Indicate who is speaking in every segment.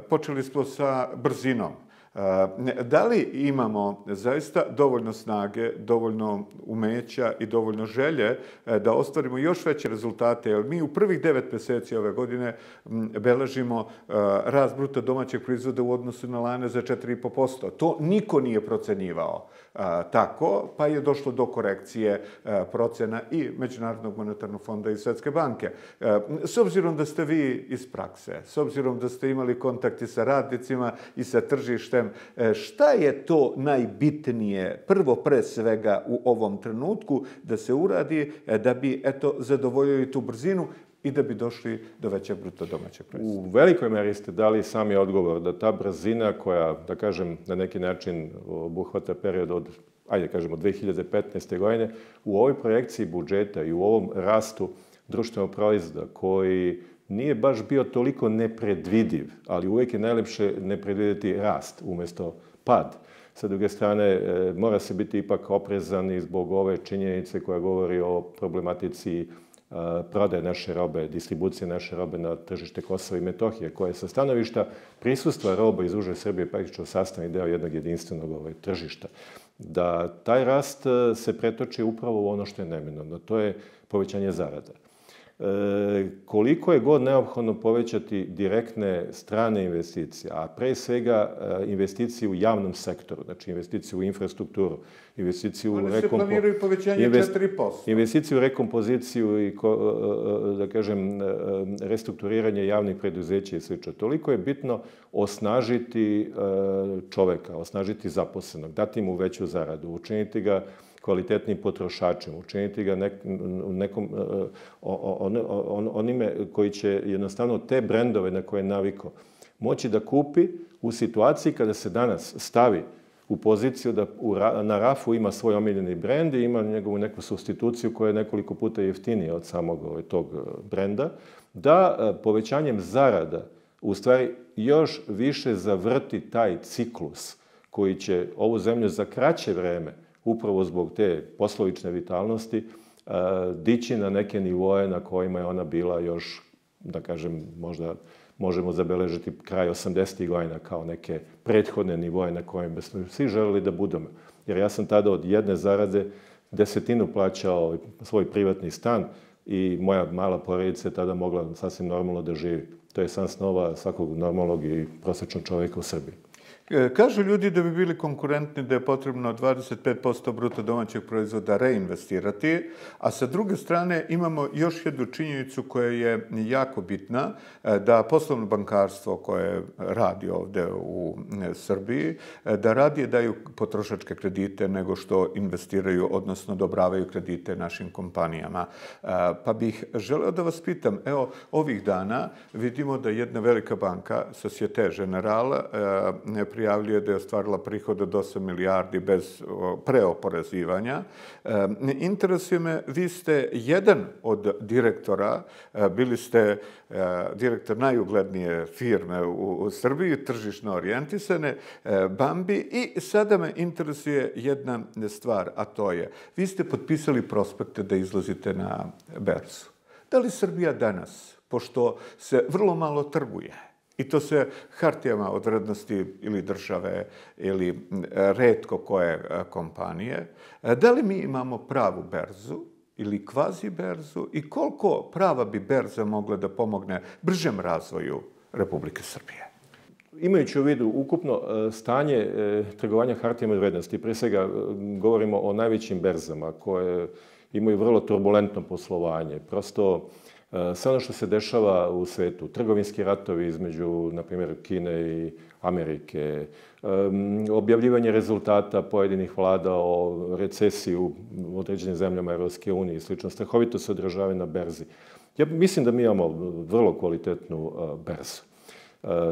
Speaker 1: počeli smo sa brzinom. Da li imamo zaista dovoljno snage, dovoljno umeća i dovoljno želje da ostvarimo još veće rezultate? Jer mi u prvih 9 mjeseci ove godine beležimo rast bruto domaćeg proizvoda u odnosu na lane za 4,5%. To niko nije procenjivao tako, pa je došlo do korekcije procena i Međunarodnog monetarnog fonda i Svetske banke. S obzirom da ste vi iz prakse, s obzirom da ste imali kontakti sa radnicima i sa tržištem, šta je to najbitnije, prvo pre svega u ovom trenutku, da se uradi da bi, zadovoljili tu brzinu i da bi došli do većeg bruto domaćeg proizvoda?
Speaker 2: U velikoj meri ste dali sami odgovor da ta brzina koja, da kažem, na neki način obuhvata period od 2015. godine, u ovoj projekciji budžeta i u ovom rastu društvenog proizvoda koji nije baš bio toliko nepredvidiv, ali uvijek je najlepše ne predvidjeti rast umjesto pad. Sa druge strane, mora se biti ipak oprezan i zbog ove činjenice koja govori o problematici prodaje naše robe, distribucije naše robe na tržište Kosova i Metohije, koje sa stanovišta prisustva roba iz uže Srbije praktično sastavni deo jednog jedinstvenog tržišta. Da taj rast se pretoči upravo u ono što je neminovno, to je povećanje zarada. Koliko je god neophodno povećati direktne strane investicije, a pre svega investicije u javnom sektoru, znači investicije u infrastrukturu, investiciju u
Speaker 1: One se planiraju povećanje 4%.
Speaker 2: Investiciju u rekompoziciju i, da kažem, restrukturiranje javnih preduzeća i sl. Toliko je bitno osnažiti čoveka, osnažiti zaposlenog, dati mu veću zaradu, učiniti ga kvalitetnim potrošačem, učiniti ga onime koji će jednostavno te brendove na koje je navikao moći da kupi u situaciji kada se danas stavi u poziciju da na rafu ima svoj omiljeni brend i ima njegovu neku substituciju koja je nekoliko puta jeftinija od samog tog brenda, da povećanjem zarada u stvari još više zavrti taj ciklus koji će ovu zemlju za kraće vreme, upravo zbog te poslovične vitalnosti, dići na neke nivoje na kojima je ona bila još, da kažem, možda možemo zabeležiti kraj 80. godina kao neke prethodne nivoje na kojima smo svi želeli da budemo. Jer ja sam tada od jedne zarade 10% plaćao svoj privatni stan i moja mala porodica je tada mogla sasvim normalno da živi. To je san snova svakog normalnog i prosječnog čovjeka u Srbiji.
Speaker 1: Kažu ljudi da bi bili konkurentni da je potrebno 25% bruto domaćeg proizvoda reinvestirati, a sa druge strane imamo još jednu činjenicu koja je jako bitna, da poslovno bankarstvo koje radi ovdje u Srbiji, da radije daju potrošačke kredite nego što investiraju, odnosno odobravaju kredite našim kompanijama. Pa bih želeo da vas pitam, evo, ovih dana vidimo da jedna velika banka, Societe Generale, prijavljuje da je ostvarila prihod od 8 milijardi bez preoporezivanja. Interesuje me, vi ste jedan od direktora, bili ste direktor najuglednije firme u Srbiji, tržišno orijentisane, Bambi, i sada me interesuje jedna stvar, a to je, vi ste potpisali prospekte da izlazite na berzu. Da li Srbija danas, pošto se vrlo malo trguje, i to se hartijama od vrednosti ili države ili retko koje kompanije, da li mi imamo pravu berzu ili kvazi berzu i koliko prava bi berza mogla da pomogne bržem razvoju Republike Srbije?
Speaker 2: Imajući u vidu ukupno stanje trgovanja hartijama od vrednosti, prije svega govorimo o najvećim berzama koje imaju vrlo turbulentno poslovanje. Prosto sve ono što se dešava u svetu, trgovinski ratovi između, na primjer, Kine i Amerike, objavljivanje rezultata pojedinih vlada o recesiji u određenim zemljama Evropske unije i slično, strahovito se odražavaju na berzi. Ja mislim da mi imamo vrlo kvalitetnu berzu.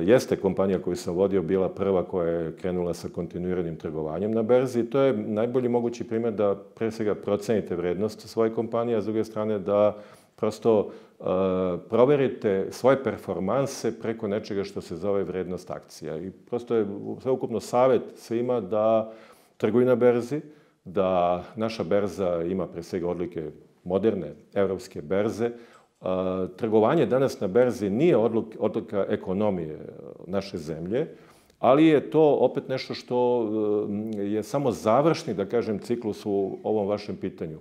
Speaker 2: Jeste kompanija koju sam vodio bila prva koja je krenula sa kontinuiranim trgovanjem na berzi i to je najbolji mogući primjer da pre svega procenite vrednost svoje kompanije, a s druge strane da prosto proverite svoje performanse preko nečega što se zove vrednost akcija. I prosto je sveukupno savjet svima da trguju na berzi, da naša berza ima pre svega odlike moderne evropske berze, Trgovanje danas na berzi nije odluka ekonomije naše zemlje, ali je to opet nešto što je samo završni, da kažem, ciklus u ovom vašem pitanju.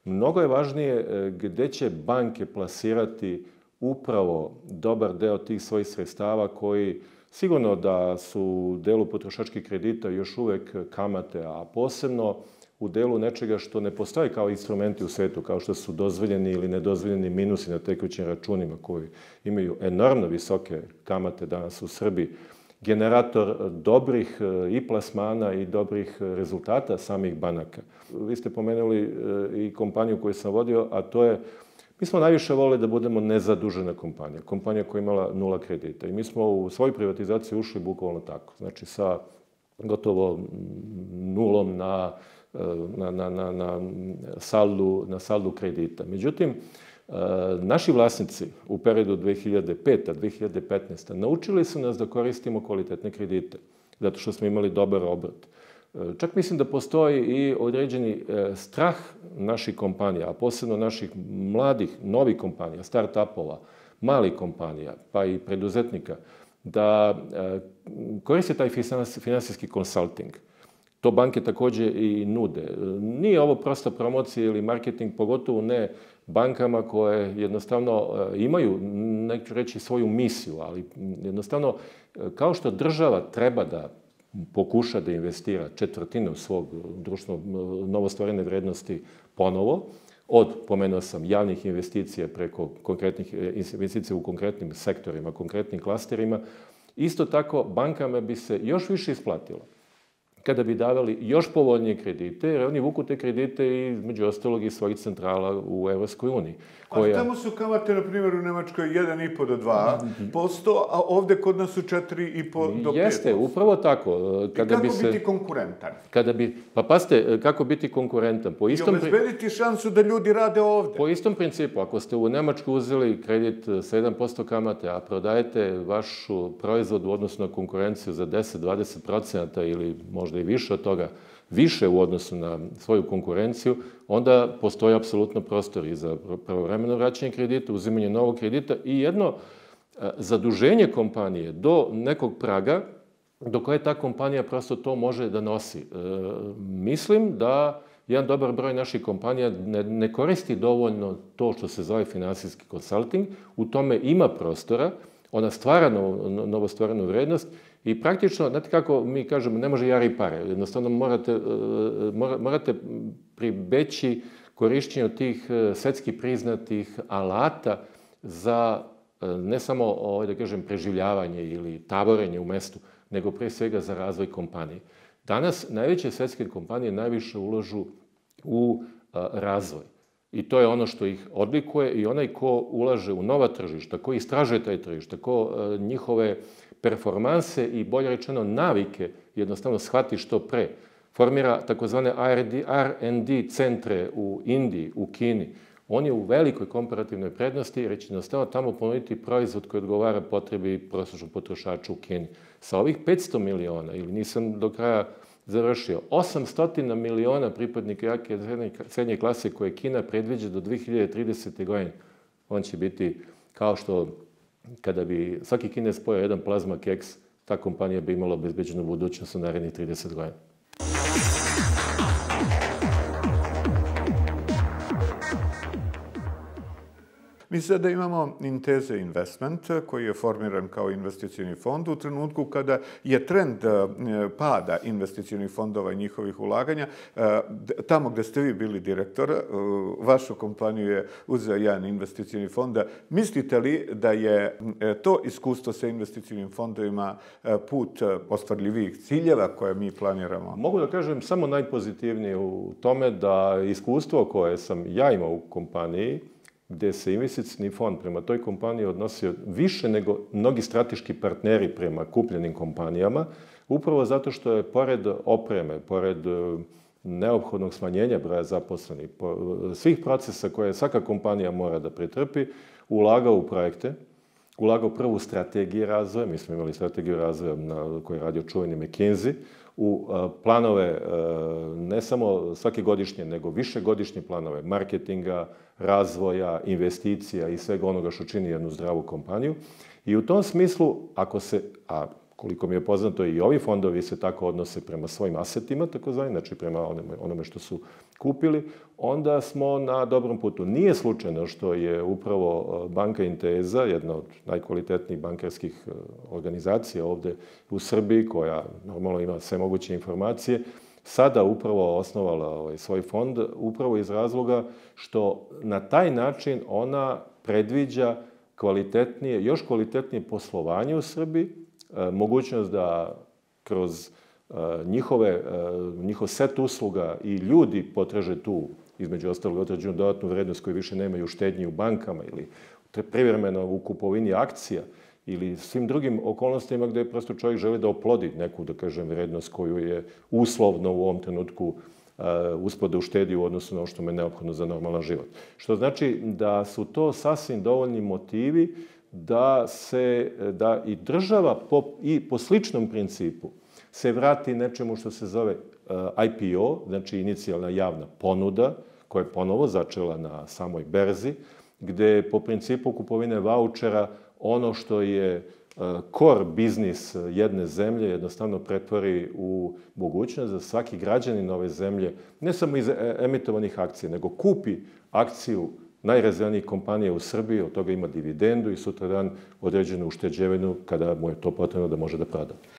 Speaker 2: Mnogo je važnije gde će banke plasirati upravo dobar deo tih svojih sredstava koji sigurno da su u delu potrošačkih kredita još uvek kamate, a posebno u delu nečega što ne postoji kao instrumenti u svetu, kao što su dozvoljeni ili nedozvoljeni minusi na tekućim računima koji imaju enormno visoke kamate danas u Srbiji, generator dobrih i plasmana i dobrih rezultata samih banaka. Vi ste pomenuli i kompaniju koju sam vodio, a to je, mi smo najviše voleli da budemo nezadužena kompanija, kompanija koja je imala 0 kredita. I mi smo u svoju privatizaciju ušli bukvalno tako, znači sa gotovo nulom na saldu kredita. Međutim, naši vlasnici u periodu 2005-2015 naučili su nas da koristimo kvalitetne kredite, zato što smo imali dobar obrt. Čak mislim da postoji i određeni strah naših kompanija, a posebno naših mladih, novih kompanija, start-upova, malih kompanija, pa i preduzetnika, da koriste taj finansijski konsulting. To banke takođe i nude. Nije ovo prosta promocija ili marketing, pogotovo ne bankama koje jednostavno imaju, neću reći, svoju misiju, ali jednostavno, kao što država treba da pokuša da investira četvrtinu svog društvenog novostvorene vrednosti ponovo, od, pomenuo sam, javnih investicija preko konkretnih investicija u konkretnim sektorima, konkretnim klasterima, isto tako bankama bi se još više isplatilo kada bi davali još povoljnije kredite, jer oni vuku te kredite i, između ostalog, iz svojih centrala u Evropskoj uniji.
Speaker 1: A tamo su kamate, na primjer, u Nemačkoj 1,5 do 2%, a ovde kod nas su 4,5 do 5%.
Speaker 2: Jeste, upravo tako.
Speaker 1: I kako biti konkurentan?
Speaker 2: Pa pazite, kako biti konkurentan?
Speaker 1: I obezbediti šansu da ljudi rade ovde.
Speaker 2: Po istom principu, ako ste u Nemačkoj uzeli kredit 7% kamate, a prodajete vaš proizvod u odnosu na konkurenciju za 10-20% ili možda i više od toga, više u odnosu na svoju konkurenciju, onda postoji apsolutno prostor i za pravovremeno vraćanje kredita, uzimanje novog kredita i jedno zaduženje kompanije do nekog praga do koje ta kompanija prosto to može da nosi. Mislim da jedan dobar broj naših kompanija ne koristi dovoljno to što se zove finansijski konsulting, u tome ima prostora, ona stvara novostvorenu vrednost i praktično, znate kako mi kažemo, ne može jari pare. Jednostavno morate pribeći korišćenju tih svetski priznatih alata za ne samo, da kažem, preživljavanje ili taborenje u mestu, nego pre svega za razvoj kompanije. Danas najveće svetske kompanije najviše ulažu u razvoj. I to je ono što ih odlikuje i onaj ko ulaže u nova tržišta, ko istražuje taj tržišta, ko njihove performanse i, bolje rečeno, navike jednostavno shvati što pre. Formira takozvane R&D centre u Indiji, u Kini. On je u velikoj komparativnoj prednosti jer će jednostavno tamo ponuditi proizvod koji odgovara potrebi prosječnog potrošača u Kini. Sa ovih 500 miliona, ili nisam do kraja završio, 800 miliona pripadnika jake srednje klase koje Kina predviđa do 2030. godine, on će biti kao što kada bi svaki Kinez pojao jedan plazma keks, ta kompanija bi imala obezbeđenu budućnost u narednih 30 godina.
Speaker 1: Mi sada imamo Intesa Investment, koji je formiran kao investicioni fond u trenutku kada je trend pada investicionih fondova i njihovih ulaganja. Tamo gde ste vi bili direktor, vašu kompaniju je uzeo jedan investicioni fond. Mislite li da je to iskustvo sa investicionim fondovima put ostvarljivih ciljeva koje mi planiramo?
Speaker 2: Mogu da kažem samo najpozitivnije u tome da iskustvo koje sam ja imao u kompaniji, gde se investicioni fond prema toj kompaniji odnosio više nego mnogi strateški partneri prema kupljenim kompanijama, upravo zato što je pored opreme, pored neophodnog smanjenja broja zaposlenih, svih procesa koje svaka kompanija mora da pretrpi, ulagao u projekte ulagao prvo u strategije razvoja, mi smo imali strategiju razvoja koju je radio čuveni McKinsey, u planove ne samo svake godišnje, nego višegodišnje planove marketinga, razvoja, investicija i svega onoga što čini jednu zdravu kompaniju. I u tom smislu, a koliko mi je poznato i ovi fondovi se tako odnose prema svojim asetima, takozvani, znači prema onome što su kupili, onda smo na dobrom putu. Nije slučajno što je upravo Banka Intesa, jedna od najkvalitetnijih bankarskih organizacija ovde u Srbiji, koja normalno ima sve moguće informacije, sada upravo osnovala svoj fond, upravo iz razloga što na taj način ona predviđa još kvalitetnije poslovanje u Srbiji, mogućnost da kroz njihov set usluga i ljudi potraže tu, između ostalog, određenu dodatnu vrednost koju više nemaju u štednji u bankama ili privremeno u kupovini akcija ili svim drugim okolnostima gde prosto čovjek želi da oplodi neku, da kažem, vrednost koju je uslovno u ovom trenutku uspeo da uštedi u odnosu na ono što mu je neophodno za normalan život. Što znači da su to sasvim dovoljni motivi da i država po sličnom principu se vrati nečemu što se zove IPO, znači inicijalna javna ponuda, koja je ponovo začela na samoj berzi, gde po principu kupovine vaučera ono što je core biznis jedne zemlje jednostavno pretvori u mogućnost da svaki građanin ove zemlje, ne samo iz emitovanih akcija, nego kupi akciju najrazvijenijih kompanija u Srbiji, od toga ima dividendu i sutradan određenu ušteđevinu kada mu je to potrebno da može da proda.